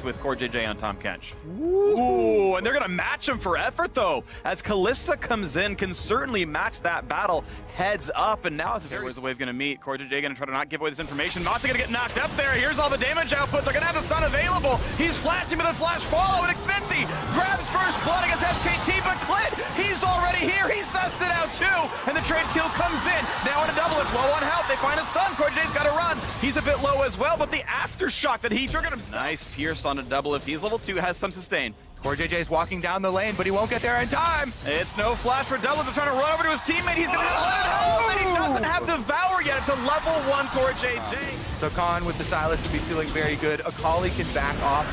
with Core JJ on Tom Kench. Ooh, and they're gonna match him for effort though, as Kalista comes in, can certainly match that battle heads up, and now where's the wave gonna meet? Core JJ gonna try to not give away this information. Mata gonna get knocked up there. Here's all the damage output. They're gonna have the stun available. He's flashing with a flash follow, and Xfinity grabs first blood against SKT, but Clint, he's already here. He sussed it out too, and the trade kill comes in. Now on a double, if low on health, they find a stun. Core JJ's gotta run. He's a bit low as well, but the aftershock that he triggered himself. Nice pierce on a double. If he's level 2, has some sustain. Core JJ's walking down the lane, but he won't get there in time. It's no flash for double. They're trying to run over to his teammate. He's gonna let it out, and he doesn't have Devour yet. It's a level 1 Core JJ. So Khan with the Silas could be feeling very good. Akali can back off,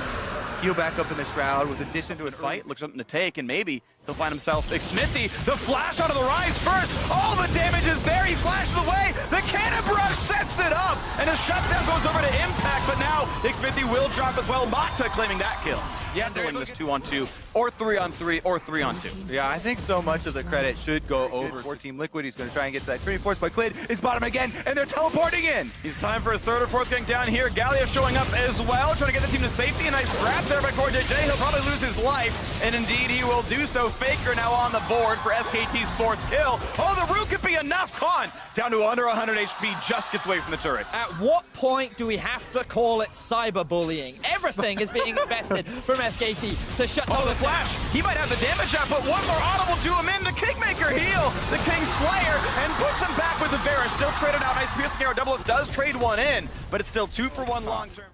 heal back up in the Shroud with addition to a fight. Looks something to take, and maybe he'll find himself Smithy. The flash onto the rise first. All the damage is there. He flashes away. The cannon barrage sets it up, and a shutdown goes over to Impact. But now Smithy will drop as well. Mata claiming that kill. Yeah, doing this 2-on-2, or 3-on-3, or 3-on-2. Yeah, I think so much of the credit should go over for Team Liquid. He's going to try and get to that Trinity Force, but Clid is bottom again, and they're teleporting in. He's time for his 3rd or 4th gang down here. Gallia showing up as well, trying to get the team to safety. A nice grab there by Core JJ. He'll probably lose his life, and indeed he will do so. Faker now on the board for SKT's 4th kill. Oh, the root could be enough. Khan down to under 100 HP, just gets away from the turret. At what point do we have to call it cyberbullying? Everything is being invested from SKT to shut down the flash. He might have the damage up, but one more auto will do him in. The Kingmaker heal, the King Slayer, and puts him back with the Vera. Still traded out. Nice piercing arrow. Double does trade one in, but it's still 2 for 1 long term.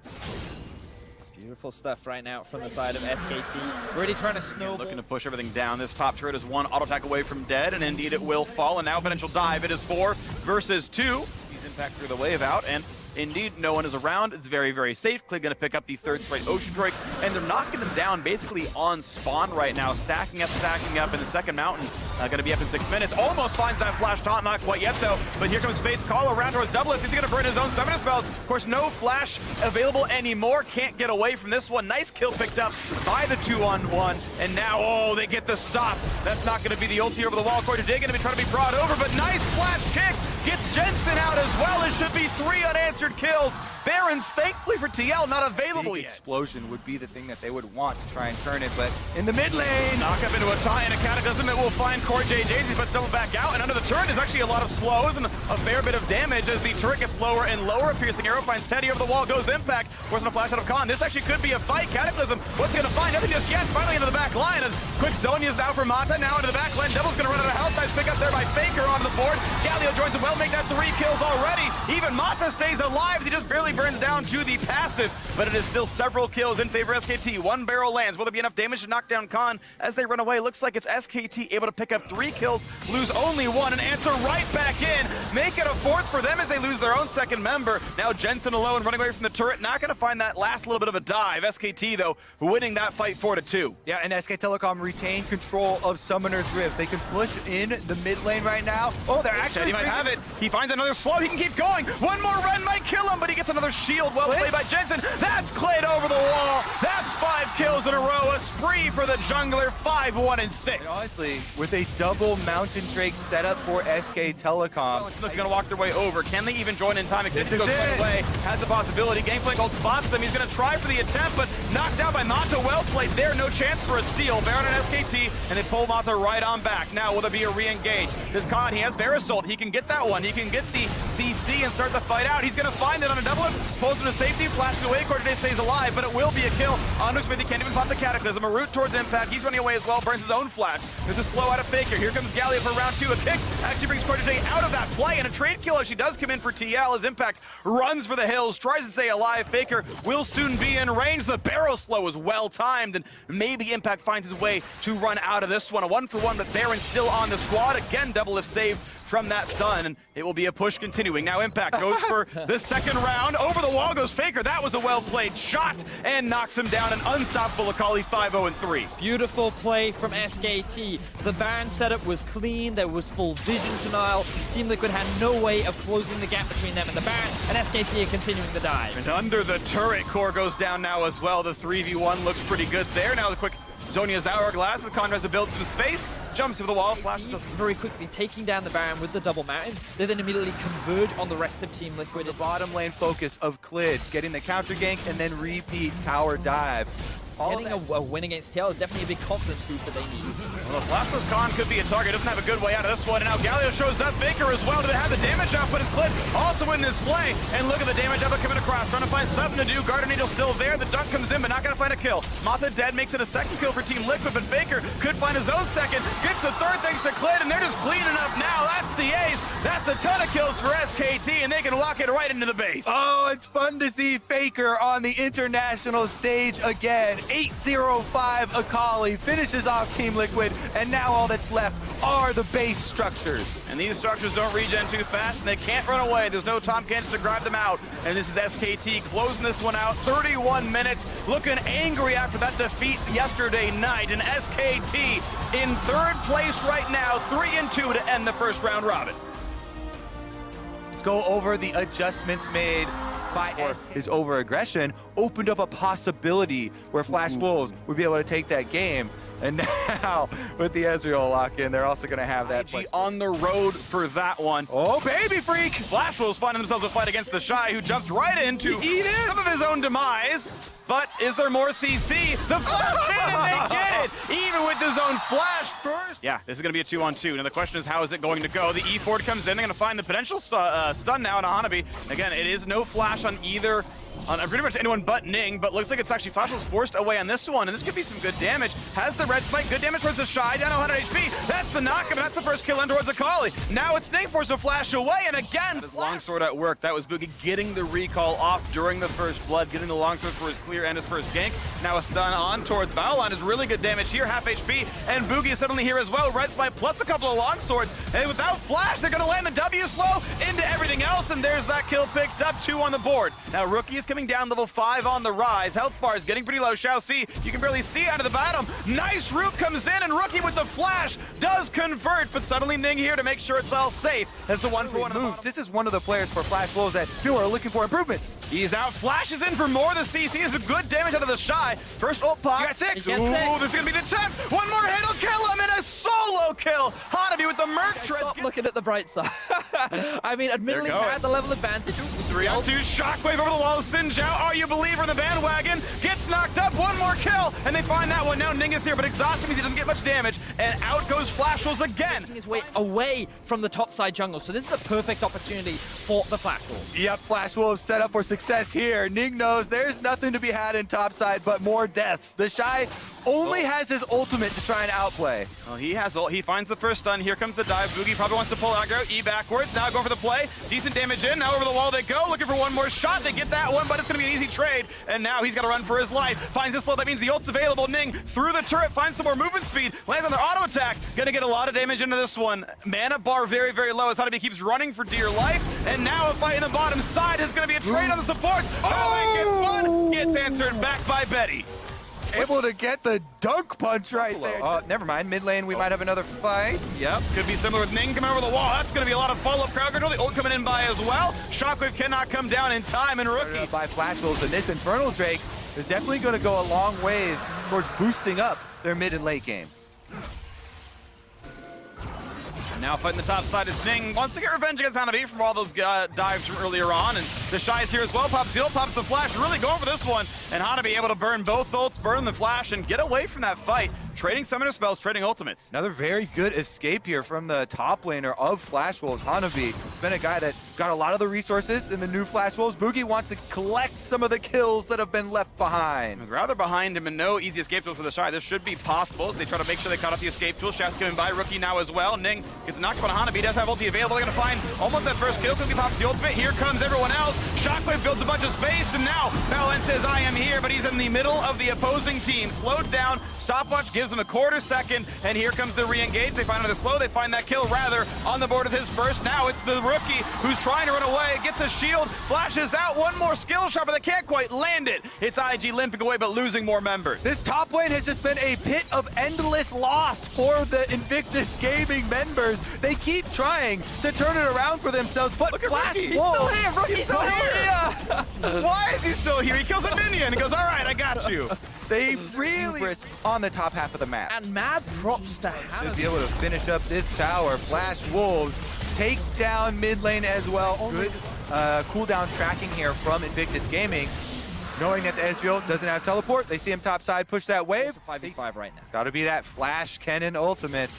Beautiful stuff right now from the side of SKT. Really trying to snowball. Looking to push everything down. This top turret is 1 auto attack away from dead, and indeed it will fall. And now potential dive. It is 4 versus 2. He's Impact through the wave out, and indeed, no one is around. It's very, very safe. Clid gonna pick up the 3rd straight Ocean Drake, and they're knocking them down basically on spawn right now. Stacking up, and the 2nd mountain gonna be up in 6 minutes. Almost finds that flash taunt, not quite yet though. But here comes Fate's call around towards double. He's gonna burn his own summoner spells. Of course, no flash available anymore. Can't get away from this one. Nice kill picked up by the 2-on-1. And now, oh, they get the stop. That's not gonna be the ulti over the wall. Core JJ gonna be trying to be brought over, but nice flash kick. Gets Jensen out as well. It should be 3 unanswered kills. Barons, thankfully for TL, not available yet. Explosion would be the thing that they would want to try and turn it, but in the mid lane. Knock up into a tie and a cataclysm. It will find Core JJ. He puts double back out, and under the turret is actually a lot of slows and a fair bit of damage as the turret gets lower and lower. A piercing arrow finds Teddy over the wall, goes Impact. Forcing a flash out of Khan. This actually could be a fight. Cataclysm, what's he gonna find? Nothing just yet. Finally into the back line. And quick Zonia is now for Mata. Now into the back line. Devil's gonna run out of health. Nice pick up there by Faker onto the board. Galio joins him well, make that 3 kills already. Even Mata stays alive. He just barely burns down to the passive, but it is still several kills in favor of SKT. 1 barrel lands. Will there be enough damage to knock down Khan as they run away? Looks like it's SKT able to pick up 3 kills, lose only 1, and answer right back in. Make it a 4th for them as they lose their own 2nd member. Now Jensen alone running away from the turret. Not going to find that last little bit of a dive. SKT, though, winning that fight 4-2. Yeah, and SK Telecom retain control of Summoner's Rift. They can push in the mid lane right now. Oh, they're actually... He might have it. He finds another slow. He can keep going. One more run might kill him, but he gets another shield. Well played by Jensen. That's Clid over the wall. That's 5 kills in a row. A spree for the jungler. 5-1-6. And honestly, with a double Mountain Drake setup for SK Telecom. They're going to walk their way over. Can they even join in time? Xfinity goes right away. Has a possibility. Gangplank ult spots them. He's going to try for the attempt, but knocked down by Mata. Well played there. No chance for a steal. Baron and SKT, and they pull Mata right on back. Now, will there be a re-engage? This Khan, he has Verisult. He can get that one. He can get the CC and start the fight out. He's going to find it on a double. Pulls him to safety. Flashes away. Core JJ stays alive, but it will be a kill. On Smithy can't even pop the Cataclysm. A route towards Impact. He's running away as well. Burns his own flash. There's a slow out of Faker. Here comes Gallia for round 2. A kick actually brings Core JJ out of that play, and a trade kill actually does come in for TL as Impact runs for the hills, tries to stay alive. Faker will soon be in range. The barrel slow is well timed, and maybe Impact finds his way to run out of this one. A 1-for-1, but Baron still on the squad. Again, double if saved from that stun, and it will be a push continuing. Now Impact goes for the 2nd round. Over the wall goes Faker. That was a well-played shot and knocks him down. An unstoppable Akali 5-0-3. Beautiful play from SKT. The Baron setup was clean. There was full vision denial. Team Liquid had no way of closing the gap between them and the Baron, and SKT are continuing the dive. And under the turret, Core goes down now as well. The 3v1 looks pretty good there. Now the quick Zonia's Hourglass. The Con tries to build some space. jumps over the wall. Flash very quickly taking down the Baron with the double mountain. They then immediately converge on the rest of Team Liquid. The bottom lane focus of Clid, getting the counter gank and then repeat tower dive. Getting a win against TL is definitely a big confidence boost that they need. Well, Flashless Khan could be a target. Doesn't have a good way out of this one. And now Galio shows up. Baker as well. Do they have the damage output? Is Clid also in this play? And look at the damage output coming across. Trying to find something to do. Guardian Angel still there. The dunk comes in, but not going to find a kill. Mata dead makes it a second kill for Team Liquid, but Baker could find his own second. Gets the third thanks to Clid, and they're just cleaning up now. That's the ace. That's a ton of kills for SKT, and they can lock it right into the base. Oh, it's fun to see Faker on the international stage again. 8-0-5 Akali finishes off Team Liquid, and now all that's left are the base structures. And these structures don't regen too fast, and they can't run away. There's no Tom Kent to grab them out. And this is SKT closing this one out. 31 minutes, looking angry after that defeat yesterday night. And SKT in third place right now, 3-2 to end the first round robin. Let's go over the adjustments made by his over-aggression, opened up a possibility where Flash Wolves would be able to take that game. And now, with the Ezreal lock-in, they're also going to have that IG on the road for that one. Oh, baby freak! Flash Wolves finding themselves a fight against the Shy, who jumped right into some of his own demise. But is there more CC? The flash in and they get it! Even with his own flash first. Yeah, this is going to be a 2-on-2. Now the question is, how is it going to go? The E-Ford comes in. They're going to find the potential stun now on Hanabi. Again, it is no flash on either. On pretty much anyone but Ning, but looks like it's actually Flash was forced away on this one, and this could be some good damage. Has the red spike, good damage towards the Shy, down to 100 HP. That's the knock, and that's the first kill in towards Akali. Now it's Ning forced to flash away, and again, his longsword at work. That was Boogie getting the recall off during the first blood, getting the longsword for his clear and his first gank. Now a stun on towards Battleline is really good damage here, half HP, and Boogie is suddenly here as well. Red spike plus a couple of longswords, and without flash, they're gonna land the W slow into everything else, and there's that kill picked up, 2 on the board. Now Rookie is coming down level 5 on the rise. Health bar is getting pretty low. Shall see. You can barely see out of the bottom. Nice root comes in, and Rookie with the flash does convert, but suddenly Ning here to make sure it's all safe. That's the 1-for-1 moves. This is one of the players for Flash Wolves that people are looking for improvements. He's out. Flash is in for more. The CC is a good damage out of the Shy. First ult pop. You got 6. Ooh, this is going to be the 10th. One more hit will kill him, and a solo kill. Hanabi with the Merc Treads. Stop looking at the bright side. I mean, admittedly, had the level advantage. 3-on-2, shockwave over the wall. Sinjao, are you a believer in the bandwagon? Gets knocked up, one more kill, and they find that one. Now Ning is here, but exhausting means he doesn't get much damage, and out goes Flash Wolves again. His way away from the top side jungle, so this is a perfect opportunity for the Flash Wolves. Yep, Flash Wolves set up for success here. Ning knows there's nothing to be had in topside but more deaths. The Shy only has his ultimate to try and outplay. Well, he finds the first stun. Here comes the dive. Boogie probably wants to pull aggro. E backwards. Now going for the play. Decent damage in. Now over the wall they go. Looking for one more shot. They get that one, but it's going to be an easy trade. And now he's got to run for his life. Finds this slow. That means the ult's available. Ning through the turret. Finds some more movement speed. Lands on their auto attack. Going to get a lot of damage into this one. Mana bar very, very low as Hanabi keeps running for dear life. And now a fight in the bottom side is going to be a trade on the supports. Oh! Gets answered back by Betty. Able to get the dunk punch right there. Oh, never mind. Mid lane, we might have another fight. Yep, could be similar with Ning coming over the wall. That's going to be a lot of follow-up crowd control. The ult coming in by as well. Shockwave cannot come down in time, and Rookie. By Flash Wolves, and this Infernal Drake is definitely going to go a long ways towards boosting up their mid and late game. Now fighting the top side is Ning. Wants to get revenge against Hanabi from all those dives from earlier on. And the Shy is here as well. Pops the ult, pops the flash. Really going for this one. And Hanabi able to burn both ults, burn the flash, and get away from that fight. Trading summoner spells, trading ultimates. Another very good escape here from the top laner of Flash Wolves. Hanabi has been a guy that got a lot of the resources in the new Flash Wolves. Boogie wants to collect some of the kills that have been left behind. Rather behind him and no easy escape tools for the Shy. This should be possible as they try to make sure they caught up the escape tool. Shaft's coming by. Rookie now as well. Ning gets knocked on Hanabi. Does have ulti available. They're going to find almost that first kill. Quickly pops the ultimate. Here comes everyone else. Shockwave builds a bunch of space, and now Valent says, I am here, but he's in the middle of the opposing team. Slowed down. Stopwatch gives him a quarter second, and here comes the re-engage. They find another slow. They find that kill, rather, on the board of his first. Now it's the Rookie who's trying to run away. Gets a shield. Flashes out. One more skill shot, but they can't quite land it. It's IG limping away, but losing more members. This top lane has just been a pit of endless loss for the Invictus Gaming members. They keep trying to turn it around for themselves, but Flash Wolves, Rookie's still here. Why is he still here? He kills a minion and goes, all right, I got you. They really risk on the top half of the map. And mad props to To Hannah. be able to finish up this tower, Flash Wolves take down mid lane as well. Good cooldown tracking here from Invictus Gaming. Knowing that the Ezreal doesn't have teleport, they see him top side, push that wave. It's a 5v5 right now. It's got to be that Flash Cannon ultimate.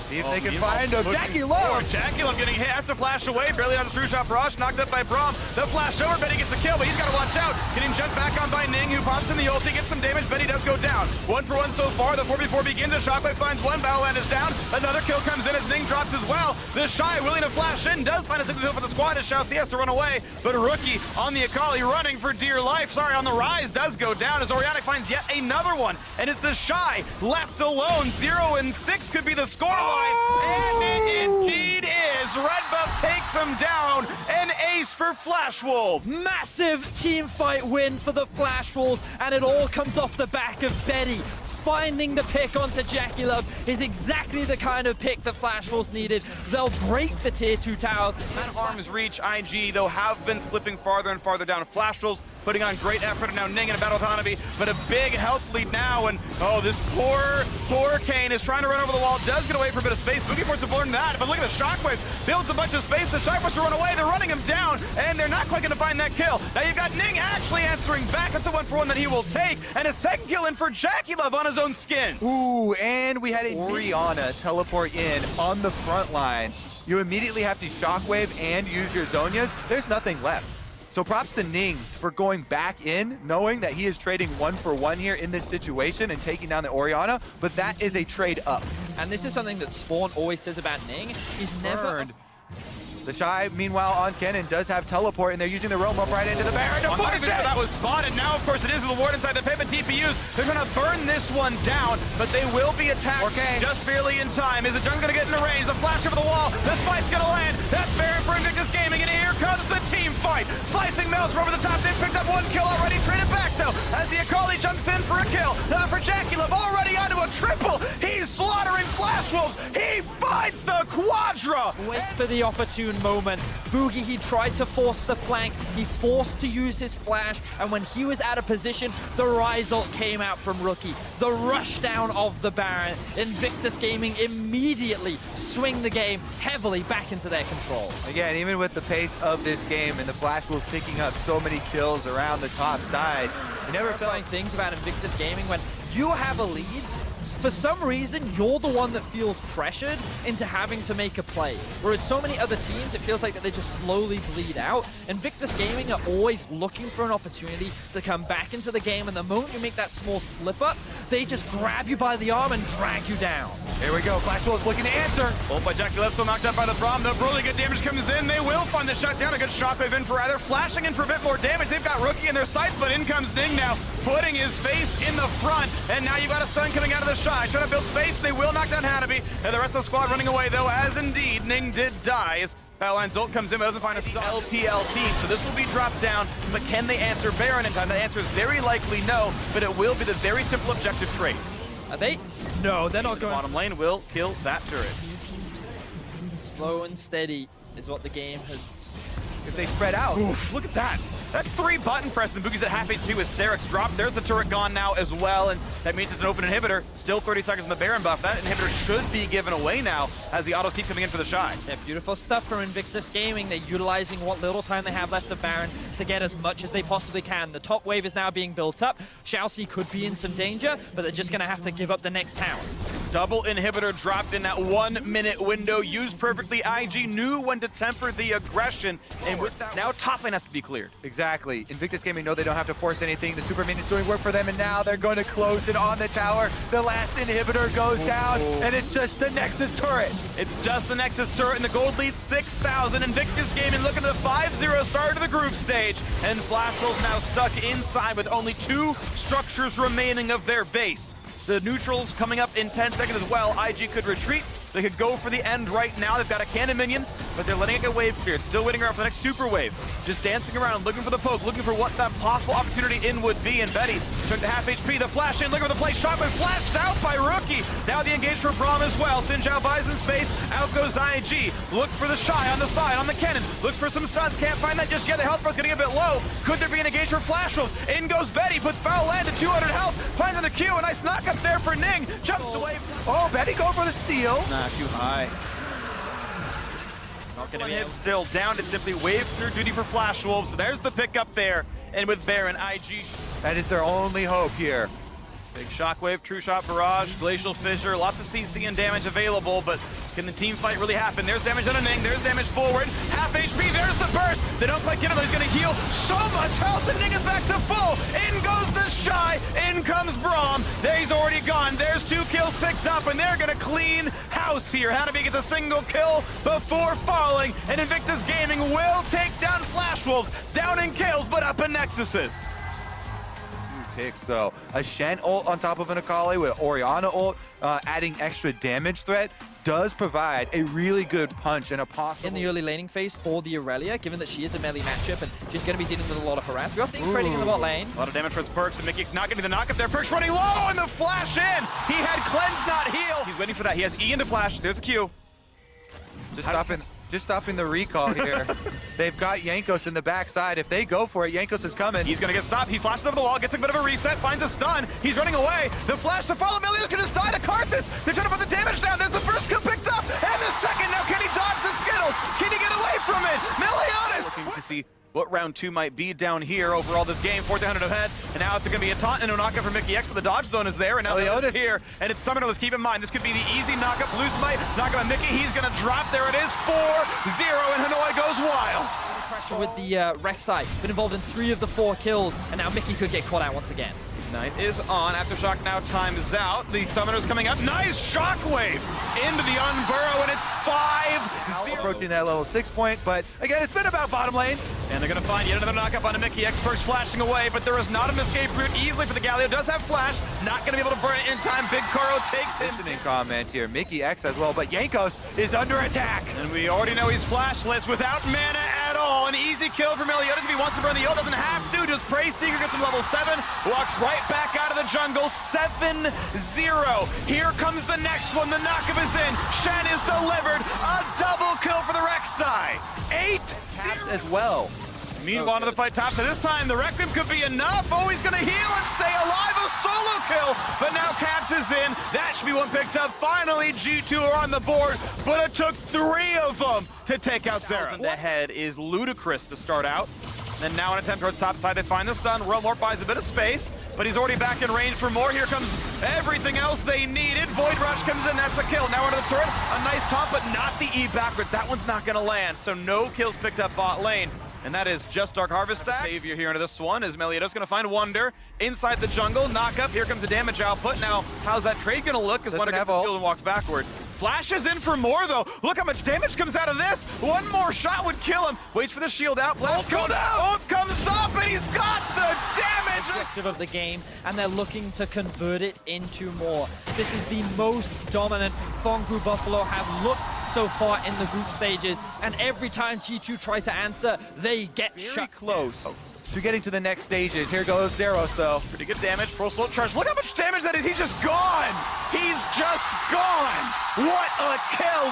See if they can meanwhile, find him. Jackie Love! Jackie Love getting hit, has to flash away, barely on the true shot Rush, knocked up by Braum. The flash over, Betty gets a kill, but he's got to watch out. Getting jumped back on by Ning, who pops in the ulti, gets some damage, Betty does go down. 1-for-1 so far, the 4v4 begins, a Shockwave finds one, Battleland is down, another kill comes in as Ning drops as well. The Shy, willing to flash in, does find a single kill for the squad as Shao C has to run away, but Rookie on the Akali running for dear life, sorry, on the Rise does go down as Orionic finds yet another one, and it's the Shy left alone. 0-6 could be the scoreline, and it indeed is. Red Buff takes him down. An ace for Flash Wolves. Massive team fight win for the Flash Wolves, and it all comes off the back of Betty. Finding the pick onto Jackie Love is exactly the kind of pick that Flash Wolves needed. They'll break the tier 2 towers. At arm's reach, IG, though, have been slipping farther and farther down. Flash Wolves putting on great effort, and now Ning in a battle with Hanabi, but a big health lead now, and oh, this poor Kane is trying to run over the wall, does get away for a bit of space. Boogie Force have learned that, but look at the Shockwave, builds a bunch of space, the Shy wants to run away, they're running him down, and they're not quite going to find that kill. Now you've got Ning actually answering back, that's a 1-for-1 that he will take, and a second kill in for Jackie Love on his own skin. Ooh, and we had a Orianna teleport in on the front line. You immediately have to Shockwave and use your Zonias. There's nothing left. So props to Ning for going back in, knowing that he is trading 1-for-1 here in this situation and taking down the Orianna, but that is a trade up. And this is something that Spawn always says about Ning. He's never... Burned. The Shy, meanwhile, on Kennen, does have teleport, and they're using the roam up right into the Baron to push it! That was spotted. Now, of course, it is the ward inside the pit, but TPUs, they're going to burn this one down, but they will be attacked just barely in time. Is the Jung's going to get into range? The flash over the wall. The spike's going to land. That's Baron for Invictus Gaming, and here comes the team fight. Slicing Maelstrom over the top. They've picked up one kill already. Traded back, though, as the Akali jumps in for a kill. Another for Jackie Love, already onto a triple. He's slaughtering Flash Wolves. He finds the Quadra. Wait for the opportune moment. Boogie, he tried to force the flank. He forced to use his flash, and when he was out of position, the Rise ult came out from Rookie. The rush down of the Baron. Invictus Gaming immediately swing the game heavily back into their control. Again, even with the pace of this game and the Flash Wolves picking up so many kills around the top side, you never felt like things about Invictus Gaming when you have a lead, for some reason, you're the one that feels pressured into having to make a play. Whereas so many other teams, it feels like that they just slowly bleed out. Invictus Gaming are always looking for an opportunity to come back into the game, and the moment you make that small slip up, they just grab you by the arm and drag you down. Here we go, Flash Wolves looking to answer. Ult by Jackie Love, still knocked out by the Braum. The really good damage comes in. They will find the shutdown. A good shockwave in for either. Flashing in for a bit more damage. They've got Rookie in their sights, but in comes Ning now, putting his face in the front. And now you've got a stun coming out of the Shy. Trying to build space. They will knock down Hanabi. And the rest of the squad running away, though, as indeed Ning did die. As Battleline Ult comes in, but doesn't find a stun. LPL team, so this will be dropped down. But can they answer Baron in time? The answer is very likely no, but it will be the very simple objective trade. Are they? No, they're not The going. bottom lane will kill that turret. Slow and steady is what the game has. If they spread out. Oof, look at that. That's 3 button press, and Boogie's at half HP with Hysterics dropped. There's the turret gone now as well, and that means it's an open inhibitor. Still 30 seconds in the Baron buff. That inhibitor should be given away now as the autos keep coming in for the Shy. Yeah, beautiful stuff from Invictus Gaming. They're utilizing what little time they have left of Baron to get as much as they possibly can. The top wave is now being built up. Shao C could be in some danger, but they're just going to have to give up the next tower. Double inhibitor dropped in that 1-minute window, used perfectly. IG knew when to temper the aggression, and with that, now top lane has to be cleared. Exactly. Invictus Gaming know they don't have to force anything. The super minion's doing work for them, and now they're going to close it on the tower. The last inhibitor goes down, and it's just the Nexus turret. It's just the Nexus turret, and the gold leads 6,000. Invictus Gaming looking to the 5-0 start of the group stage, and Flash Wolves now stuck inside with only 2 structures remaining of their base. The neutrals coming up in 10 seconds as well. IG could retreat. They could go for the end right now. They've got a cannon minion, but they're letting it get wave cleared. Still waiting around for the next super wave. Just dancing around, looking for the poke, looking for what that possible opportunity in would be. And Betty took the half HP, the flash in, looking for the play. Shotgun flashed out by Rookie. Now the engage for Braum as well. Xin Zhao buys in space. Out goes IG. Look for the Shy on the side, on the cannon. Looks for some stuns. Can't find that just yet. The health bar's getting a bit low. Could there be an engage for Flash Wolves? In goes Betty. Puts Foul Land to 200 health. the queue. A nice knock up there for Ning. Jumps away. Oh, Betty going for the steal. Nah, too high. Not gonna be still down to simply wave through duty for Flash Wolves. So there's the pick up there. And with Baron, IG. That is their only hope here. Big Shockwave, True Shot Barrage, Glacial Fissure, lots of CC and damage available, but can the team fight really happen? There's damage on a Ning, there's damage forward, half HP, there's the burst. They don't quite get him, he's gonna heal so much health, and Ning is back to full. In goes the Shy, in comes Braum. There he's already gone, there's 2 kills picked up, and they're gonna clean house here. Hanabi gets a single kill before falling, and Invictus Gaming will take down Flash Wolves, down in kills, but up in Nexuses. Pick, so a Shen ult on top of an Akali with Orianna ult, adding extra damage threat does provide a really good punch and a possible... In the early laning phase for the Aurelia, given that she is a melee matchup and she's going to be dealing with a lot of harass. We are seeing trading in the bot lane. A lot of damage for his Perks, and Mickey's not getting the knock up there. Perks running low, and the flash in! He had Cleanse, not heal! He's waiting for that. He has E into flash. There's a Q. Just stopping the recall here. They've got Jankos in the backside. If they go for it, Jankos is coming. He's gonna get stopped. He flashes over the wall, gets a bit of a reset, finds a stun. He's running away. The flash to follow. Meliodas can just die to Karthus. They're trying to put the damage down. There's the first kill picked up, and the second. Now can he dodge the Skittles? Can he get away from it? Meliodas! Looking to see what round 2 might be down here overall this game. 4,000 ahead, and now it's going to be a taunt and a knockup for Mickey X, but the dodge zone is there, and now Meliodas here, and it's Summoner. Let's keep in mind, this could be the easy knockup. Blue Smite, knockup on Mickey. He's going to drop. There it is, 4-0, and Hanoi goes wild. Pressure with the Rek'Sai, been involved in 3 of the 4 kills, and now Mickey could get caught out once again. Ignite is on. Aftershock now times out. The Summoner's coming up. Nice Shockwave into the Unburrow, and it's 5-0. Approaching that level 6 point, but again, it's been about bottom lane. And they're going to find yet another knockup on a Mickey. Experts flashing away, but there is not an escape route easily for the Galio. Does have flash. Not going to be able to burn it in time. Big Koro takes him. In comment here. Mickey X as well, but Jankos is under attack. And we already know he's flashless without mana at all. An easy kill for Meliodas if he wants to burn the ult. Doesn't have to. Just Prey Seeker gets him level 7. Walks right back out of the jungle. 7-0. Here comes the next one. The knockup is in. Shen is delivered. A double kill for the Rek'Sai. 8-0 as well. Meanwhile, to the fight top. So this time, the Requiem could be enough. Oh, he's going to heal and stay alive. A solo kill. But now Caps is in. That should be one picked up. Finally, G2 are on the board. But it took 3 of them to take out Zera. Ahead is ludicrous to start out. And now an attempt towards top side. They find the stun. Realmort buys a bit of space. But he's already back in range for more. Here comes everything else they needed. Void Rush comes in. That's the kill. Now under the turret. A nice top, but not the E backwards. That one's not going to land. So no kills picked up bot lane. And that is just Dark Harvest stacks. Savior here into this one is Meliodas going to find Wonder inside the jungle. Knock up. Here comes the damage output. Now, how's that trade going to look as Wonder gets the field and walks backward? Flashes in for more, though. Look how much damage comes out of this. One more shot would kill him. Waits for the shield out. Let's go down. Ult comes up, and he's got the damage. Objective of the game, and they're looking to convert it into more. This is the most dominant Fongfu Buffalo have looked so far in the group stages, and every time G2 try to answer, they get shut close to getting to the next stages. Here goes Zeros, though. Pretty good damage. Full slow charge. Look how much damage that is. He's just gone. He's just gone. What a kill.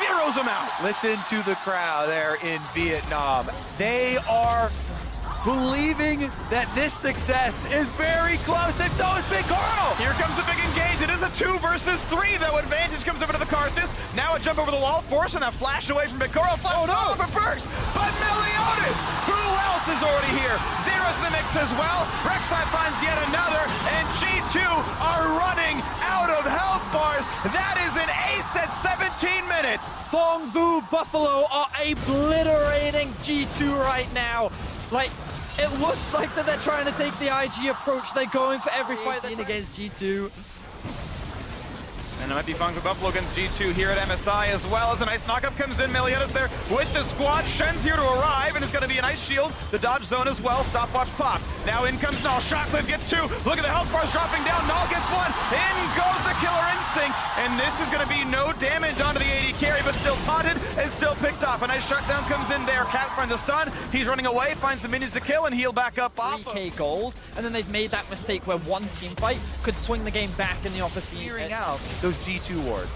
Zeros him out. Listen to the crowd there in Vietnam. They are believing that this success is very close, and so is Big Carl. Here comes the big engage. It is a 2 versus 3, though. Advantage comes over to the Karthus. Now a jump over the wall, forcing that flash away from Big Carl. Oh no, for Perks. But Meliodas, who else is already here? Zeros in the mix as well. Rek'Sai finds yet another, and G2 are running out of health bars. That is an ace at 17 minutes. Fongfu Buffalo are obliterating G2 right now. Like, it looks like that they're trying to take the IG approach. They're going for every fight against G2. And it might be fun for Buffalo against G2 here at MSI as well. As a nice knockup comes in, Meliodas there with the squad. Shen's here to arrive, and it's going to be a nice shield. The dodge zone as well. Stopwatch pop. Now in comes Null. Shockwave gets 2. Look at the health bars dropping down. Null gets 1. In goes the Killer Instinct. And this is going to be no damage onto the AD carry, but still taunted and still picked off. A nice shutdown comes in there. Cap finds a stun. He's running away, finds the minions to kill, and heal back up off. 3k gold, and then they've made that mistake where one team fight could swing the game back in the opposite. Clearing out those G2 wards.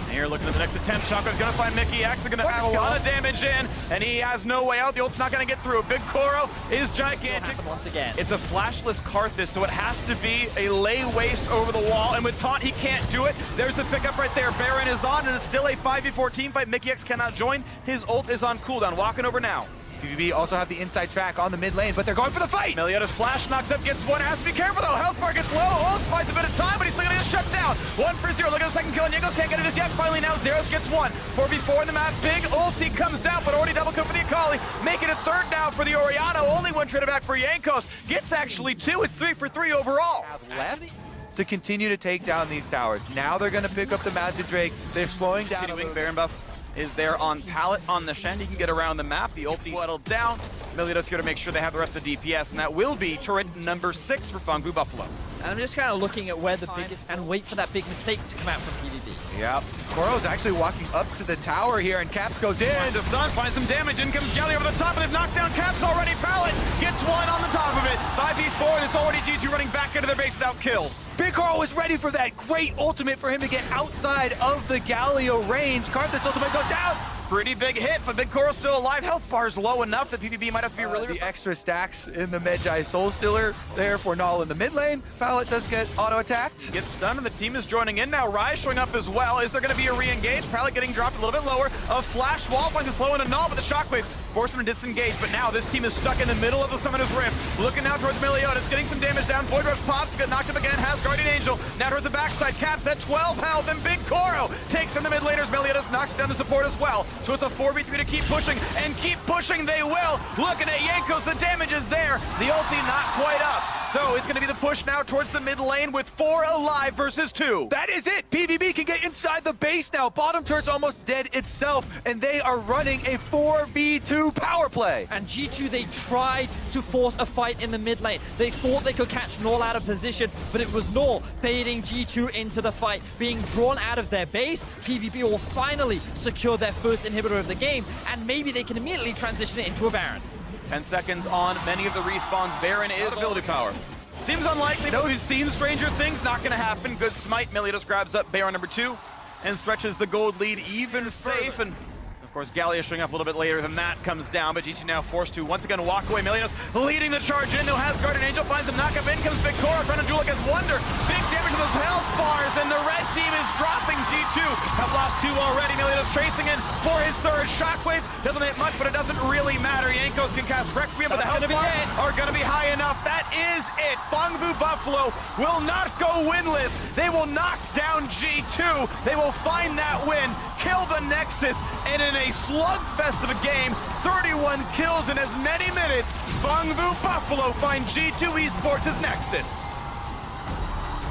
Here, looking at the next attempt. Shockwave's gonna find Mickey X. They're gonna have a lot of damage in, and he has no way out. The ult's not gonna get through. Big Koro is gigantic. Once again. It's a flashless Karthus, so it has to be a lay waste over the wall, and with Taunt, he can't do it. There's the pickup right there. Baron is on, and it's still a 5v4 team fight. Mickey X cannot join. His ult is on cooldown. Walking over now. PvP also have the inside track on the mid lane, but they're going for the fight. Meliodas flash knocks up, gets one, has to be careful though. Health bar gets low, ult buys a bit of time, but he's still gonna get shut down. 1 for 0, look at the second kill, and Jankos can't get it as yet. Finally now, Zeros gets one. 4v4 in the map, big ulti comes out, but already double kill for the Akali. Making it third now for the Orianna, only one traded back for Jankos. Gets actually two, it's 3 for 3 overall. Left to continue to take down these towers. Now they're gonna pick up the Mountain Drake. They're slowing down a little. Baron buff is there on pallet on the Shen. He can get around the map. The ulti settled down. Meliodas here to make sure they have the rest of the DPS, and that will be turret number 6 for Fangbu Buffalo. And I'm just kind of looking at where the biggest, and wait for that big mistake to come out from PvP. Yep. Koro's actually walking up to the tower here, and Caps goes in. Finds a stun, finds some damage. In comes Galley over the top, and they've knocked down Caps already. Pallet gets one on the top of it. 5v4, it's already G2 running back into their base without kills. Big Koro was ready for that great ultimate for him to get outside of the Galio range. Karthus ultimate goes down. Pretty big hit, but Big Koro's still alive. Health bar's low enough that PvP might have to be really... The extra stacks in the Medjai Soul Stealer there for Null in the mid lane. Pallet does get auto-attacked. Gets stunned, and the team is joining in now. Rai showing up as well. Is there going to be a re-engage? Pallet getting dropped a little bit lower. A flash wall finds a slow and a Null, but the Shockwave forced him to disengage. But now this team is stuck in the middle of the Summoner's Rift. Looking now towards Meliodas, getting some damage down. Void Rush pops, get knocked up again, has Guardian Angel. Now towards the backside, Caps at 12 health, and Big Koro takes in the mid laners. Meliodas knocks down the support as well. So it's a 4v3 to keep pushing, and keep pushing they will. Looking at Jankos, the damage is there. The ulti not quite up. So it's going to be the push now towards the mid lane with 4 alive versus 2. That is it. PvP can get inside the base now. Bottom turret's almost dead itself, and they are running a 4v2 power play. And G2, they tried to force a fight in the mid lane. They thought they could catch Null out of position, but it was Null baiting G2 into the fight, being drawn out of their base. PvP will finally secure their first inhibitor of the game, and maybe they can immediately transition it into a Baron. 10 seconds on many of the respawns. Baron is ability power. Seems unlikely, but we've seen stranger things. Not going to happen. Good smite. Meliodas grabs up Baron number 2 and stretches the gold lead even safe. And of course, Gallia showing up a little bit later than that comes down, but G2 now forced to once again walk away. Meliodas leading the charge in. No has Guardian Angel, finds him, knock up. In comes Big Koro, trying to duel against Wonder. Big damage to those health bars, and the red team is dropping. G2 have lost 2 already. Meliodas tracing in for his third. Shockwave doesn't hit much, but it doesn't really matter. Jankos can cast Requiem, but the health bars are going to be high enough. That is it. Fangbu Buffalo will not go winless. They will knock down G2. They will find that win, kill the Nexus, and in a slugfest of a game, 31 kills in as many minutes, Fangbu Buffalo find G2 Esports' Nexus.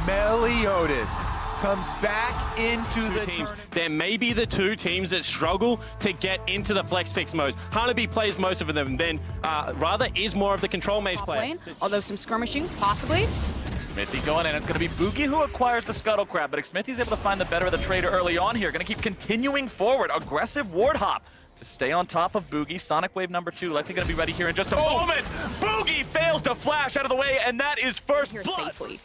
Meliodas comes back into the teams. There may be the 2 teams that struggle to get into the flex picks modes. Hanabi plays most of them, then Rather is more of the control mage player. Although some skirmishing, possibly. Smithy going in. It's going to be Boogie who acquires the Scuttle Crab, but Smithy's able to find the better of the trader early on here. Going to keep continuing forward. Aggressive ward hop to stay on top of Boogie. Sonic Wave number 2 likely going to be ready here in just a moment. Boogie fails to flash out of the way, and that is first blood. Safely.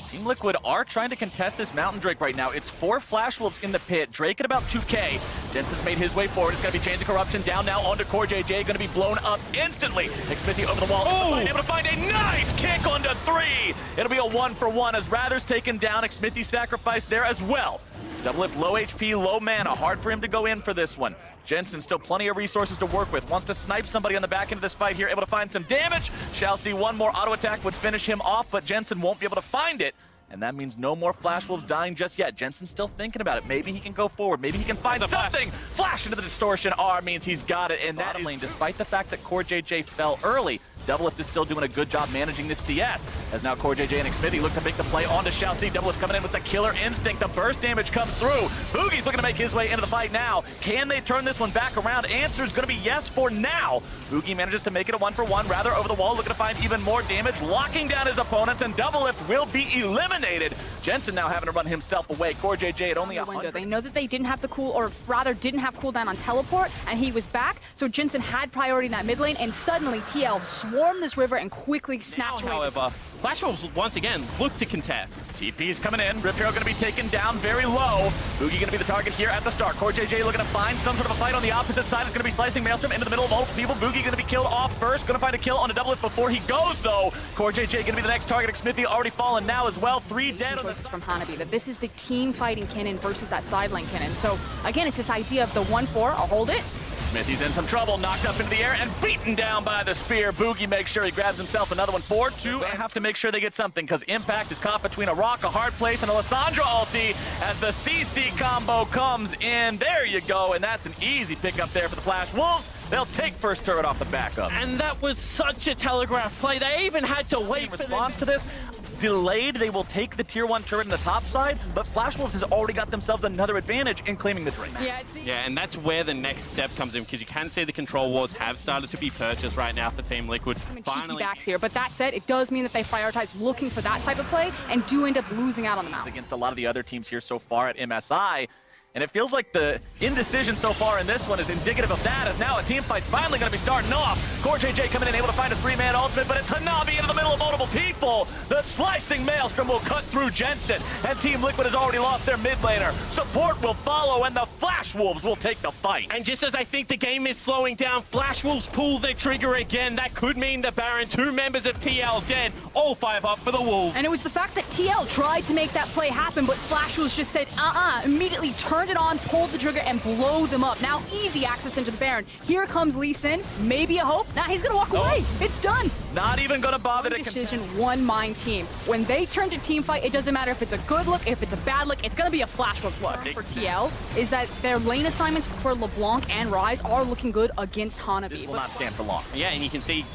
Team Liquid are trying to contest this Mountain Drake right now. It's 4 Flash Wolves in the pit. Drake at about 2k. Jensen's made his way forward. It's going to be Chains of Corruption down now onto Core JJ. Going to be blown up instantly. Smithy over the wall. Able to find a nice kick onto 3. It'll be a 1-for-1 as Rather's taken down. Smithy sacrificed there as well. Doublelift, low HP, low mana. Hard for him to go in for this one. Jensen still plenty of resources to work with. Wants to snipe somebody on the back end of this fight here. Able to find some damage. Shall see one more auto attack would finish him off, but Jensen won't be able to find it. And that means no more Flash Wolves dying just yet. Jensen's still thinking about it. Maybe he can go forward. Maybe he can find something. Flash into the distortion. R means he's got it. And that lane, despite the fact that Core JJ fell early, Doublelift is still doing a good job managing this CS. As now Core JJ and Xmithy look to make the play onto Shall See. Doublelift coming in with the killer instinct. The burst damage comes through. Boogie's looking to make his way into the fight now. Can they turn this one back around? Answer's going to be yes for now. Boogie manages to make it a 1-for-1. Rather over the wall, looking to find even more damage, locking down his opponents, and Doublelift will be eliminated. Jensen now having to run himself away. Core JJ at only 100. They know that they didn't have the didn't have cooldown on teleport, and he was back. So Jensen had priority in that mid lane, and suddenly TL swarmed this river and quickly snatched away. However, Flash Wolves once again look to contest. TP's coming in. Rip Hero going to be taken down very low. Boogie going to be the target here at the start. CoreJJ looking to find some sort of a fight on the opposite side. It's going to be slicing Maelstrom into the middle of multiple people. Boogie going to be killed off first. Going to find a kill on a double lift before he goes, though. CoreJJ going to be the next target. Smithy already fallen now as well. 3 dead on the choices from Hanabi, that this is the team fighting Kennen versus that side lane Kennen. So again, it's this idea of the 1-4, I'll hold it. Smithy's in some trouble, knocked up into the air and beaten down by the spear. Boogie makes sure he grabs himself another one. 4-2, and have to make sure they get something because Impact is caught between a rock, a hard place, and a Lissandra ulti as the CC combo comes in. There you go, and that's an easy pickup there for the Flash Wolves. They'll take first turret off the backup. And that was such a telegraph play. They even had to wait In for response to this, delayed, they will take the tier 1 turret in the top side, but Flash Wolves has already got themselves another advantage in claiming the Drake. Yeah, it's the Yeah, and that's where the next step comes in, because you can see the control wards have started to be purchased right now for Team Liquid. cheeky backs here, but that said, it does mean that they prioritize looking for that type of play and do end up losing out on the map. Against a lot of the other teams here so far at MSI. And it feels like the indecision so far in this one is indicative of that, as now a team fight's finally going to be starting off. CoreJJ coming in, able to find a 3-man ultimate, but it's Hanabi into the middle of multiple people. The slicing Maelstrom will cut through Jensen, and Team Liquid has already lost their mid laner. Support will follow, and the Flash Wolves will take the fight. And just as I think the game is slowing down, Flash Wolves pull the trigger again. That could mean the Baron, 2 members of TL dead, all 5 up for the Wolves. And it was the fact that TL tried to make that play happen, but Flash was just said, immediately turned it on, pulled the trigger, and blow them up. Now easy access into the Baron. Here comes Lee Sin, maybe a hope. Now he's gonna walk away. It's done. Not even gonna bother One to decision, one mind team. When they turn to team fight, it doesn't matter if it's a good look, if it's a bad look, it's gonna be a Flash Wolves look. For TL is that their lane assignments for LeBlanc and Ryze are looking good against Hanabi. This will not stand for long. Yeah, and you can see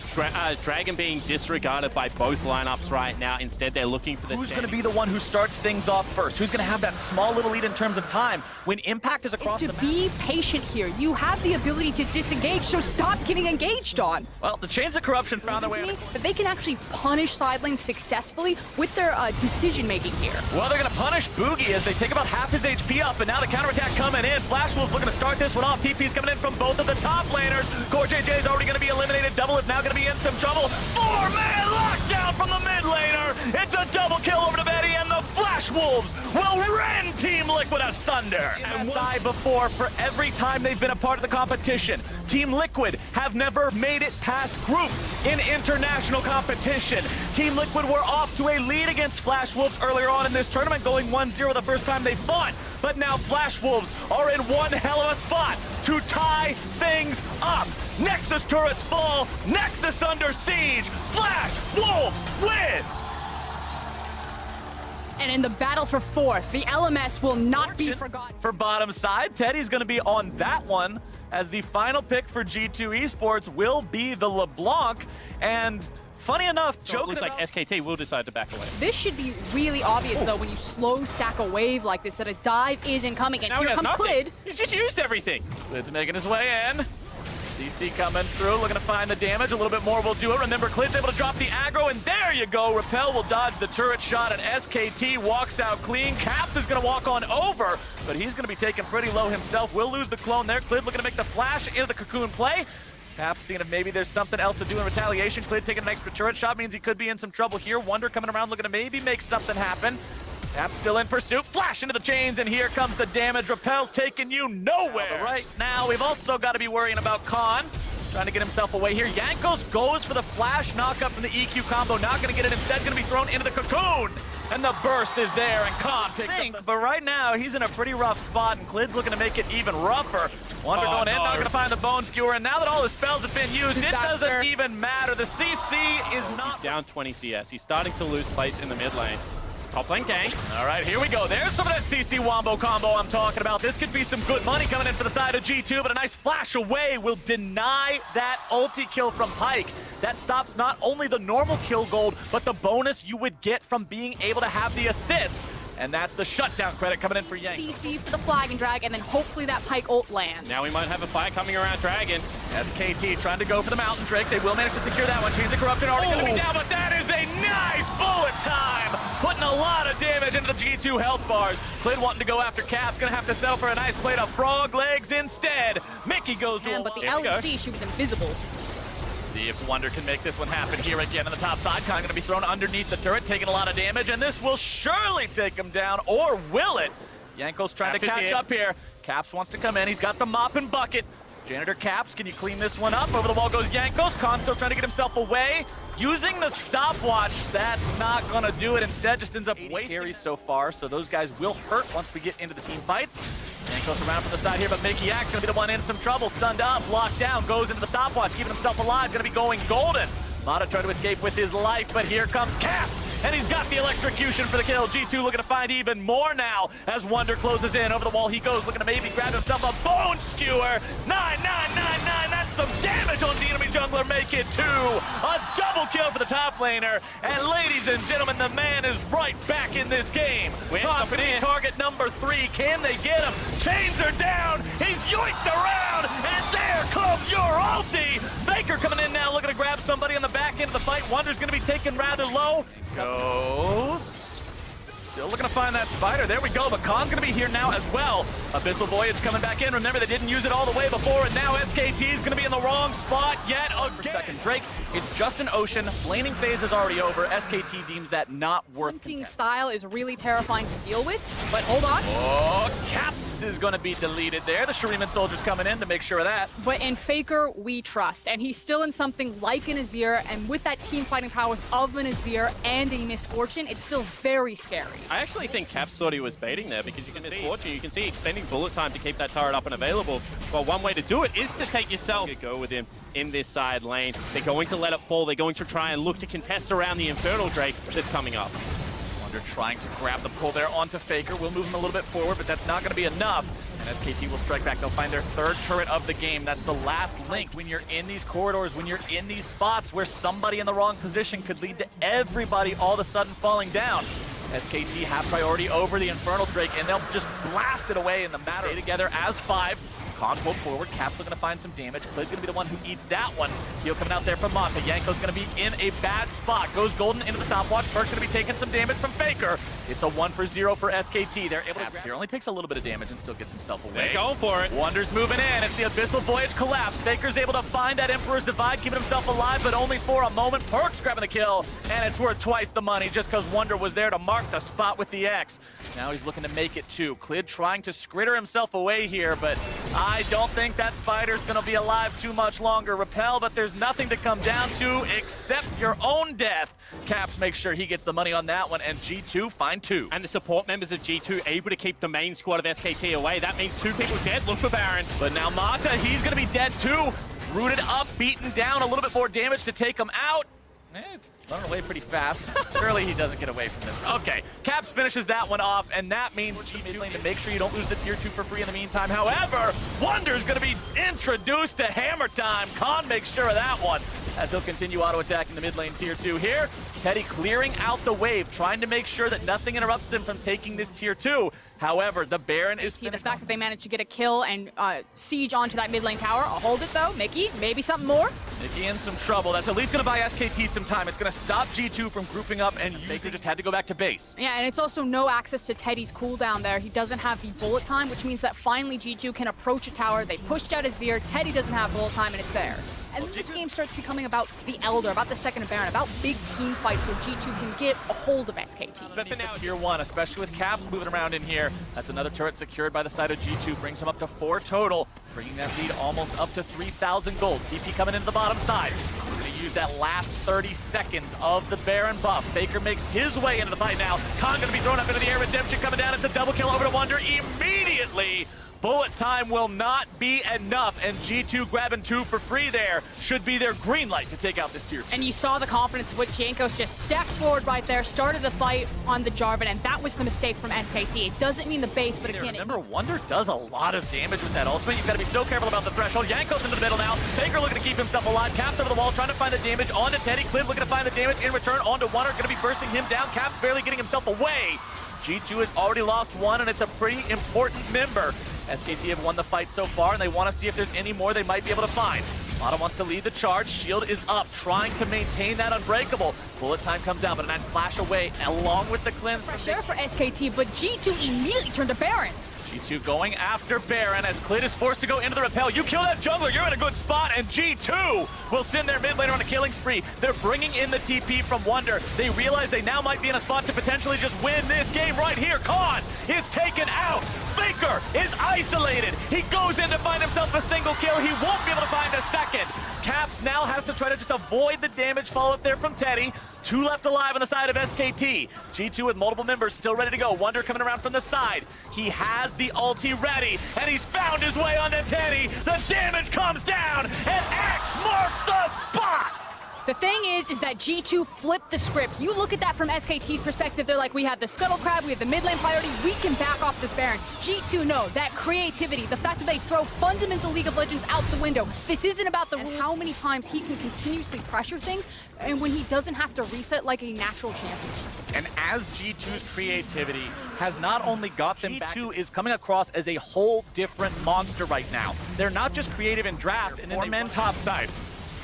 Dragon being disregarded by both lineups right now. Instead, they're looking for the Who's going to be the one who starts things off first? Who's going to have that small little lead in terms of time when Impact is across Is the to map? be patient here. You have the ability to disengage, so stop getting engaged on. Well, the Chains of Corruption found their way. To me, that they can actually punish side lanes successfully with their decision making here. Well, they're going to punish Boogie as they take about half his HP up, and now the counterattack coming in. Flash Wolves looking to start this one off. TP's coming in from both of the top laners. CoreJJ is already going to be eliminated. Double is now going to be in some trouble. 4-man lockdown from the mid laner. It's a double kill over to Betty, and the Flash Wolves will rend Team Liquid asunder. MSI before, for every time they've been a part of the competition, Team Liquid have never made it past groups in international competition. Team Liquid were off to a lead against Flash Wolves earlier on in this tournament, going 1-0 the first time they fought. But now Flash Wolves are in one hell of a spot to tie things up. Nexus turrets fall, Nexus under siege, Flash Wolves win! And in the battle for 4th, the LMS will not be forgotten. For bottom side, Teddy's going to be on that one, as the final pick for G2 Esports will be the LeBlanc. And funny enough, So it looks like SKT will decide to back away. This should be really obvious, though, when you slow stack a wave like this, that a dive is incoming. And Now he here has comes nothing. Clid. He's just used everything. Clid's making his way in. CC coming through, looking to find the damage. A little bit more will do it. Remember, Clid's able to drop the aggro, and there you go. Repel will dodge the turret shot, and SKT walks out clean. Caps is going to walk on over, but he's going to be taken pretty low himself. Will lose the clone there. Clid looking to make the flash into the cocoon play. Caps seeing if maybe there's something else to do in retaliation. Clid taking an extra turret shot means he could be in some trouble here. Wonder coming around looking to maybe make something happen. Caps still in pursuit. Flash into the chains, and here comes the damage. Repel's taking you nowhere. But right now, we've also got to be worrying about Khan. Trying to get himself away here. Jankos goes for the flash knockup from the EQ combo. Not going to get it. Instead, going to be thrown into the cocoon. And the burst is there, and Khan picks up. But right now, he's in a pretty rough spot, and Clid's looking to make it even rougher. Wonder going in, not going to find the bone skewer. And now that all his spells have been used, it doesn't even matter. The CC is not... He's down 20 CS. He's starting to lose plates in the mid lane. Top lane gang. All right, here we go. There's some of that CC Wombo combo I'm talking about. This could be some good money coming in for the side of G2, but a nice flash away will deny that ulti kill from Pyke. That stops not only the normal kill gold, but the bonus you would get from being able to have the assist. And that's the shutdown credit coming in for Yang. CC for the flag and drag, and then hopefully that Pyke ult lands. Now we might have a fight coming around Dragon. SKT trying to go for the Mountain Drake. They will manage to secure that one. Chains of Corruption already going to be down, but that is a nice bullet time. Putting a lot of damage into the G2 health bars. Clid wanting to go after Caps. Going to have to settle for a nice plate of frog legs instead. Mickey goes to But the There we go. LEC, she was invisible. See if Wonder can make this one happen here again on the top side. Kind of going to be thrown underneath the turret, taking a lot of damage, and this will surely take him down, or will it? Yanko's trying to catch up here. Caps wants to come in. He's got the mop and bucket. Janitor Caps, can you clean this one up? Over the wall goes Yankos. Khan still trying to get himself away. Using the stopwatch, that's not going to do it. Instead, just ends up wasting carries so far, so those guys will hurt once we get into the team fights. Yankos around from the side here, but Mickey Axe going to be the one in some trouble. Stunned up, locked down, goes into the stopwatch, keeping himself alive. Going to be going golden. Mata trying to escape with his life, but here comes Caps, and he's got the electrocution for the kill. G2 looking to find even more now as Wonder closes in. Over the wall he goes, looking to maybe grab himself a bone skewer. 999, that's some damage on the enemy jungler. Make it 2. A double kill for the top laner. And ladies and gentlemen, the man is right back in this game. Confident target number 3. Can they get him? Chains are down. He's yoinked around, and there comes your ulti. Faker coming in now, looking to grab somebody on the back end of the fight. Wonder's going to be taken rather low. Goes. Still looking to find that spider. There we go, but Khan's going to be here now as well. Abyssal Voyage coming back in. Remember, they didn't use it all the way before, and now SKT is going to be in the wrong spot yet again. For second Drake, it's just an ocean. Laning phase is already over. SKT deems that not worth Hunting contesting. style is really terrifying to deal with, but hold on. Oh, Caps is going to be deleted there. The Shuriman soldiers coming in to make sure of that. But in Faker, we trust, and he's still in something like an Azir, and with that team fighting prowess of an Azir and a Misfortune, it's still very scary. I actually think Caps thought he was baiting there because you can see Misfortune, you can see expending bullet time to keep that turret up and available. Well, one way to do it is to take yourself. Go with him in this side lane. They're going to let it fall. They're going to try and look to contest around the Infernal Drake that's coming up. Wonder trying to grab the pull there onto Faker. We'll move him a little bit forward, but that's not going to be enough. And SKT will strike back. They'll find their 3rd turret of the game. That's the last link. When you're in these corridors, when you're in these spots where somebody in the wrong position could lead to everybody all of a sudden falling down. SKT have priority over the Infernal Drake, and they'll just blast it away in the matter. Stay together as 5. Khan pulled forward. Caps looking to find some damage. Clid's going to be the one who eats that one. Heal coming out there from Mata. Yanko's going to be in a bad spot. Goes golden into the stopwatch. Perk's going to be taking some damage from Faker. It's a 1-for-0 for SKT. They're able to grab here. Only takes a little bit of damage and still gets himself away. They're going for it. Wonder's moving in. It's the Abyssal Voyage collapse. Faker's able to find that Emperor's Divide, keeping himself alive, but only for a moment. Perk's grabbing the kill, and it's worth twice the money just because Wonder was there to mark the spot with the X. Now he's looking to make it 2. Clid trying to scritter himself away here, but I don't think that spider's going to be alive too much longer. Repel, but there's nothing to come down to except your own death. Caps makes sure he gets the money on that one, and G2 find 2. And the support members of G2 able to keep the main squad of SKT away. That means 2 people dead. Look for Baron. But now Mata, he's going to be dead too. Rooted up, beaten down, a little bit more damage to take him out. It's running away pretty fast. Surely he doesn't get away from this. Okay, Caps finishes that one off, and that means G2 lane to make sure you don't lose the tier 2 for free in the meantime. However, Wonder's going to be introduced to Hammer Time. Khan makes sure of that one as he'll continue auto-attacking the mid lane tier 2 here. Teddy clearing out the wave, trying to make sure that nothing interrupts them from taking this tier 2. However, the Baron is The fact that they managed to get a kill and siege onto that mid lane tower. I'll hold it though. Mickey, maybe something more? Mickey in some trouble. That's at least going to buy SKT some time. It's going to stop G2 from grouping up, and Faker just had to go back to base. Yeah, and it's also no access to Teddy's cooldown there. He doesn't have the bullet time, which means that finally G2 can approach a tower. They pushed out Azir. Teddy doesn't have bullet time, and it's theirs. And then this game starts becoming about the Elder, about the second Baron, about big team fights where G2 can get a hold of SKT. But now tier 1, especially with Caps moving around in here. That's another turret secured by the side of G2, brings him up to 4 total, bringing that lead almost up to 3,000 gold. TP coming into the bottom side. We're going to use that last 30 seconds of the Baron buff. Faker makes his way into the fight now. Khan going to be thrown up into the air. Redemption coming down. It's a double kill over to Wonder immediately. Bullet time will not be enough, and G2 grabbing 2 for free there should be their green light to take out this tier 2. And you saw the confidence of which Jankos just stepped forward right there, started the fight on the Jarvan, and that was the mistake from SKT. It doesn't mean the base, but again, remember, Wonder does a lot of damage with that ultimate. You've got to be so careful about the threshold. Yankos into the middle now. Faker looking to keep himself alive. Caps over the wall, trying to find the damage onto Teddy. Clid looking to find the damage in return onto Wonder. Going to be bursting him down. Caps barely getting himself away. G2 has already lost 1, and it's a pretty important member. SKT have won the fight so far, and they want to see if there's any more they might be able to find. Mata wants to lead the charge. Shield is up, trying to maintain that unbreakable. Bullet time comes out, but a nice flash away along with the cleanse. Fresh air for SKT, but G2 immediately turned to Baron. G2 going after Baron as Clit is forced to go into the rappel. You kill that jungler, you're in a good spot, and G2 will send their mid laner on a killing spree. They're bringing in the TP from Wonder. They realize they now might be in a spot to potentially just win this game right here. Khan is taken out. Faker is isolated. He goes in to find himself a single kill. He won't be able to find a second. Caps now has to try to just avoid the damage follow-up there from Teddy. 2 left alive on the side of SKT. G2 with multiple members still ready to go. Wonder coming around from the side. He has the ulti ready, and he's found his way onto Teddy. The damage comes down, and X marks the spot! The thing is that G2 flipped the script. You look at that from SKT's perspective, they're like, we have the Scuttle Crab, we have the mid lane priority, we can back off this Baron. G2, no, that creativity, the fact that they throw fundamental League of Legends out the window. This isn't about the rules. And how many times he can continuously pressure things, and when he doesn't have to reset like a natural champion. And as G2's creativity has not only got them back, G2 is coming across as a whole different monster right now. They're not just creative in draft, and then 4 men top side.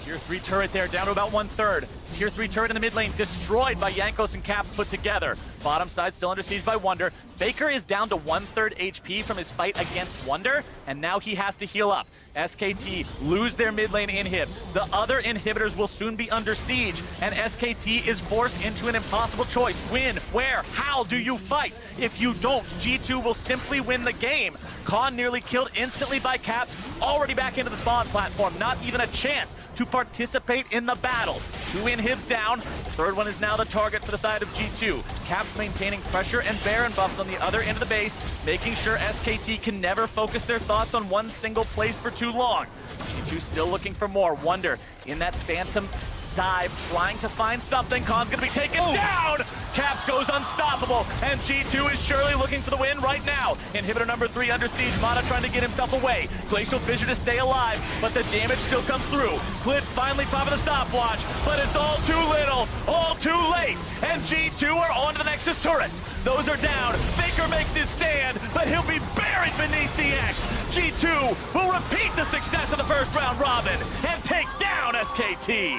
Tier 3 turret there, down to about 1/3. Tier 3 turret in the mid lane, destroyed by Jankos and Caps put together. Bottom side still under siege by Wonder. Faker is down to 1/3 HP from his fight against Wonder, and now he has to heal up. SKT lose their mid lane inhib. The other inhibitors will soon be under siege, and SKT is forced into an impossible choice. When, where, how do you fight? If you don't, G2 will simply win the game. Khan nearly killed instantly by Caps, already back into the spawn platform. Not even a chance to participate in the battle. 2 inhibs down. The third one is now the target for the side of G2. Caps maintaining pressure and Baron buffs on the other end of the base, making sure SKT can never focus their thoughts on one single place for too long. G2 still looking for more. Wonder in that Phantom dive, trying to find something. Khan's gonna be taken down! Caps goes unstoppable, and G2 is surely looking for the win right now. Inhibitor number 3 under siege. Mana trying to get himself away. Glacial Fissure to stay alive, but the damage still comes through. Clit finally popping the stopwatch, but it's all too little, all too late, and G2 are on to the Nexus turrets. Those are down. Faker makes his stand, but he'll be buried beneath the X. G2 will repeat the success of the first round robin and take down SKT.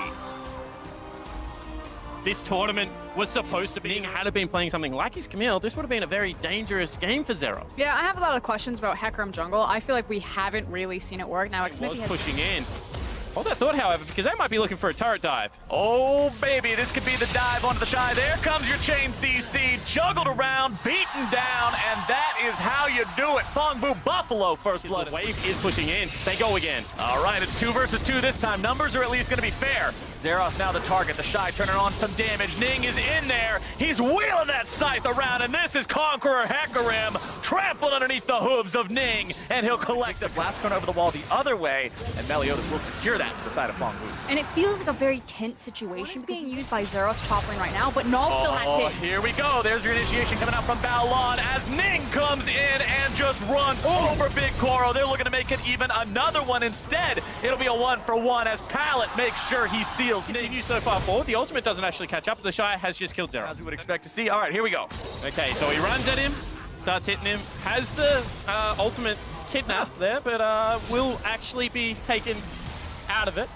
This tournament was supposed to be, had it been playing something like his Camille, this would have been a very dangerous game for Zeros. Yeah, I have a lot of questions about Hecarim jungle. I feel like we haven't really seen it work. Now, He was pushing in. Hold that thought, however, because they might be looking for a turret dive. Oh, baby, this could be the dive onto the Shy. There comes your chain CC, juggled around, beaten down, and that is how you do it. Fongbu Buffalo, first blood. The wave is pushing in. They go again. All right, it's 2 versus 2 this time. Numbers are at least going to be fair. Zeros now the target. The Shy turning on some damage. Ning is in there. He's wheeling that scythe around, and this is Conqueror Hecarim, trampled underneath the hooves of Ning, and he'll collect the blast current over the wall the other way, and Meliodas will secure that to the side of Fongbu. And it feels like a very tense situation being used by Zeros top lane right now, but Null still has his. Here we go. There's your initiation coming out from Baolon as Ning comes in and just runs over Big Koro. They're looking to make it even another one instead. It'll be a 1-for-1 as Pallet makes sure he seals. Continues so far forward. The ultimate doesn't actually catch up. The Shy has just killed Zero. As we would expect to see. All right, here we go. Okay, so he runs at him, starts hitting him, has the ultimate kidnapped there, but will actually be taken out of it.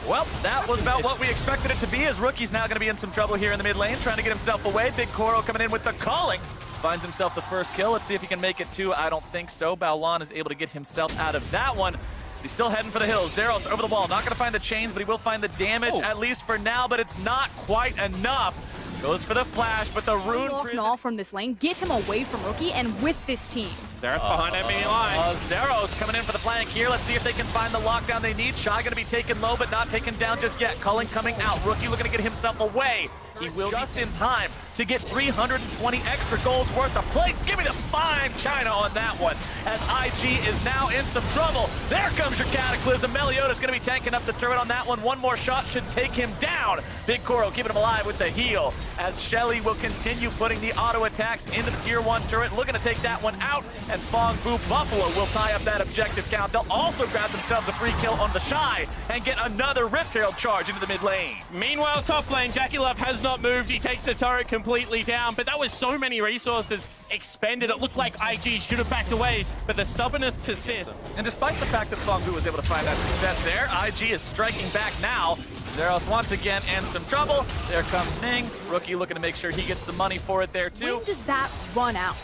Well, that was about what we expected it to be, as Rookie's now going to be in some trouble here in the mid lane, trying to get himself away. Big Koro coming in with the calling. Finds himself the first kill. Let's see if he can make it 2. I don't think so. Baolon is able to get himself out of that one. He's still heading for the hills. Zeros over the wall. Not going to find the chains, but he will find the damage, at least for now, but it's not quite enough. Goes for the flash, but the rune Null from this lane, get him away from Rookie and with this team. Zeros behind enemy line. Zeros coming in for the flank here. Let's see if they can find the lockdown they need. Shy going to be taken low, but not taken down just yet. Culling coming out. Rookie looking to get himself away. He will just in time to get 320 extra golds worth of plates. Give me the fine China on that one, as IG is now in some trouble. There comes your Cataclysm. Meliodas going to be tanking up the turret on that one. One more shot should take him down. Big Koro keeping him alive with the heal, as Shelly will continue putting the auto attacks into the tier 1 turret, looking to take that one out, and Fongbu Buffalo will tie up that objective count. They'll also grab themselves a free kill on the Shy and get another Rift Herald charge into the mid lane. Meanwhile, top lane, Jackie Love has not moved. He takes the turret completely down, but that was so many resources expended. It looked like IG should have backed away, but the stubbornness persists. And despite the fact that Fongbu was able to find that success there, IG is striking back now. Zeros once again in some trouble. There comes Ning. Rookie looking to make sure he gets some money for it there too. When does that run out?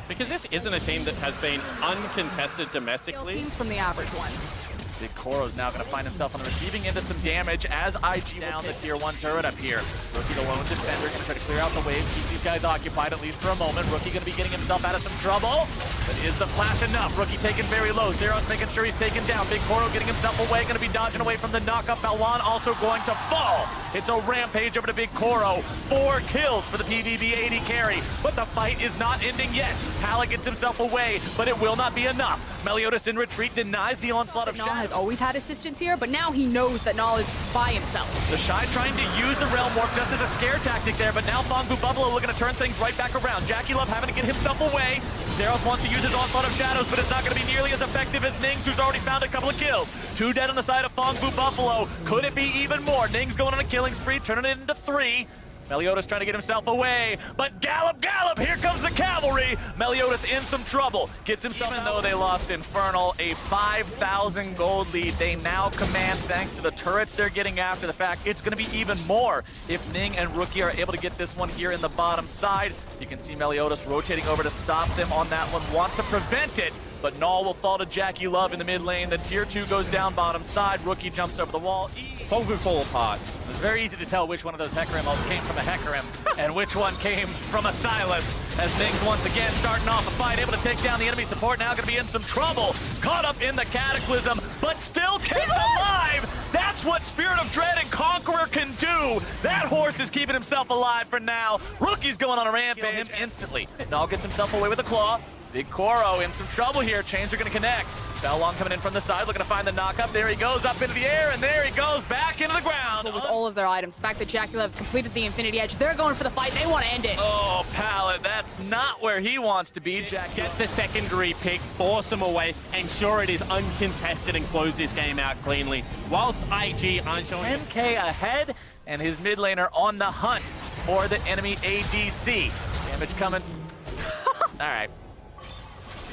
Because this isn't a team that has been uncontested domestically. Teams from the average ones. Big Koro's now going to find himself on the receiving end of some damage as IG down the tier 1 turret up here. Rookie, the lone defender, going to try to clear out the wave, keep these guys occupied at least for a moment. Rookie going to be getting himself out of some trouble. But is the flash enough? Rookie taken very low. Zeros making sure he's taken down. Big Koro getting himself away, going to be dodging away from the knockup. Balwan also going to fall. It's a rampage over to Big Koro. 4 kills for the PvP AD carry. But the fight is not ending yet. Pala gets himself away, but it will not be enough. Meliodas in retreat denies the onslaught of Nall Shadow. has always had assistance here, but now he knows that Nall is by himself. The Shy trying to use the Realm Warp just as a scare tactic there, but now Fongbu Buffalo looking to turn things right back around. Jackie Love having to get himself away. Zeros wants to use his onslaught of shadows, but it's not going to be nearly as effective as Nings, who's already found a couple of kills. 2 dead on the side of Fongbu Buffalo. Could it be even more? Nings going on a killing spree, turning it into 3. Meliodas trying to get himself away, but gallop, here comes the cavalry! Meliodas in some trouble, gets himself, even though they lost Infernal, a 5,000 gold lead they now command thanks to the turrets they're getting after the fact. It's going to be even more if Ning and Rookie are able to get this one here in the bottom side. You can see Meliodas rotating over to stop them on that one, wants to prevent it, but Nall will fall to Jackie Love in the mid lane. The tier 2 goes down bottom side, Rookie jumps over the wall. Fongbu fall apart. It was very easy to tell which one of those Hecarim ults came from a Hecarim and which one came from a Silas. As Nings once again starting off a fight, able to take down the enemy support, now going to be in some trouble. Caught up in the Cataclysm, but still kept alive! That's what Spirit of Dread and Conqueror can do! That horse is keeping himself alive for now. Rookie's going on a rampage. Him instantly. Nall gets himself away with a claw. Big Koro in some trouble here. Chains are going to connect. Balwan coming in from the side, looking to find the knock-up. There he goes, up into the air, and there he goes, back into the ground. With all of their items, the fact that Jackie Love's completed the Infinity Edge, they're going for the fight. They want to end it. Oh, Pallet, that's not where he wants to be. Jackie, Get the secondary pick, force him away, ensure it is uncontested and close this game out cleanly. Whilst IG aren't showing 10k ahead, and his mid laner on the hunt for the enemy ADC. Damage coming. All right.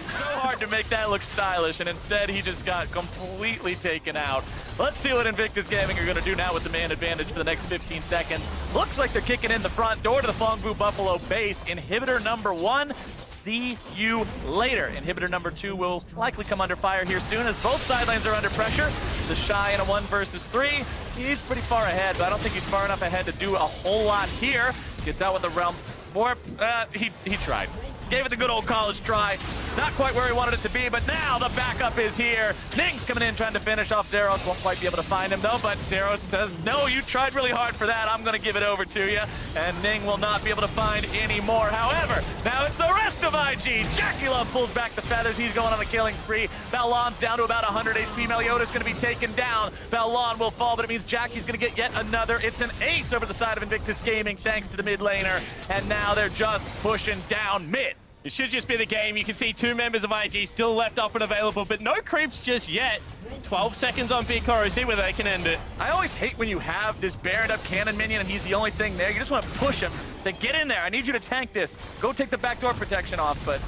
So hard to make that look stylish, and instead he just got completely taken out. Let's see what Invictus Gaming are going to do now with the man advantage for the next 15 seconds. Looks like they're kicking in the front door to the Fongbu Buffalo base. Inhibitor number 1, see you later. Inhibitor number 2 will likely come under fire here soon as both side lanes are under pressure. The Shy in a 1 versus 3. He's pretty far ahead, but I don't think he's far enough ahead to do a whole lot here. Gets out with the Realm Warp. He tried. Gave it the good old college try. Not quite where he wanted it to be, but now the backup is here. Ning's coming in trying to finish off Zeros. Won't quite be able to find him though, but Zeros says, no, you tried really hard for that. I'm going to give it over to you. And Ning will not be able to find any more. However, now it's the rest of IG. Jackie Love pulls back the feathers. He's going on a killing spree. Balwan's down to about 100 HP. Meliodas going to be taken down. Balwan will fall, but it means Jackie's going to get yet another. It's an ace over the side of Invictus Gaming thanks to the mid laner. And now they're just pushing down mid. It should just be the game. You can see 2 members of IG still left up and available, but no creeps just yet. 12 seconds on Big Koro. See where they can end it. I always hate when you have this Baroned up cannon minion and he's the only thing there. You just want to push him. Say, get in there. I need you to tank this. Go take the backdoor protection off, but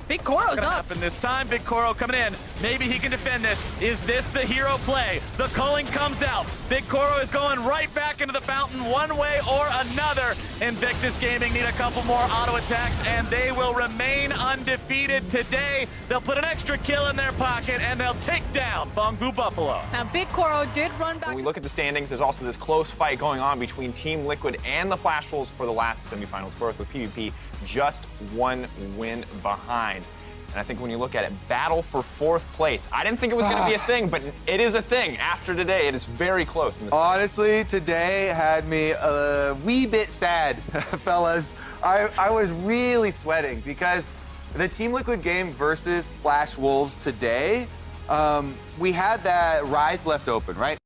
Big Koro's gonna up. happen this time. Big Koro coming in. Maybe he can defend this. Is this the hero play? The culling comes out. Big Koro is going right back into the fountain one way or another. Invictus Gaming need a couple more auto attacks and they will remain undefeated today. They'll put an extra kill in their pocket and they'll take down Fongbu Buffalo. Now, Big Koro did run back. When we look at the standings, there's also this close fight going on between Team Liquid and the Flash Wolves for the last semifinals berth, with PvP just 1 win behind. And I think when you look at it, battle for 4th place. I didn't think it was going to be a thing, but it is a thing. After today, it is very close. Honestly, today had me a wee bit sad, fellas. I was really sweating because the Team Liquid game versus Flash Wolves today, we had that Rise left open, right?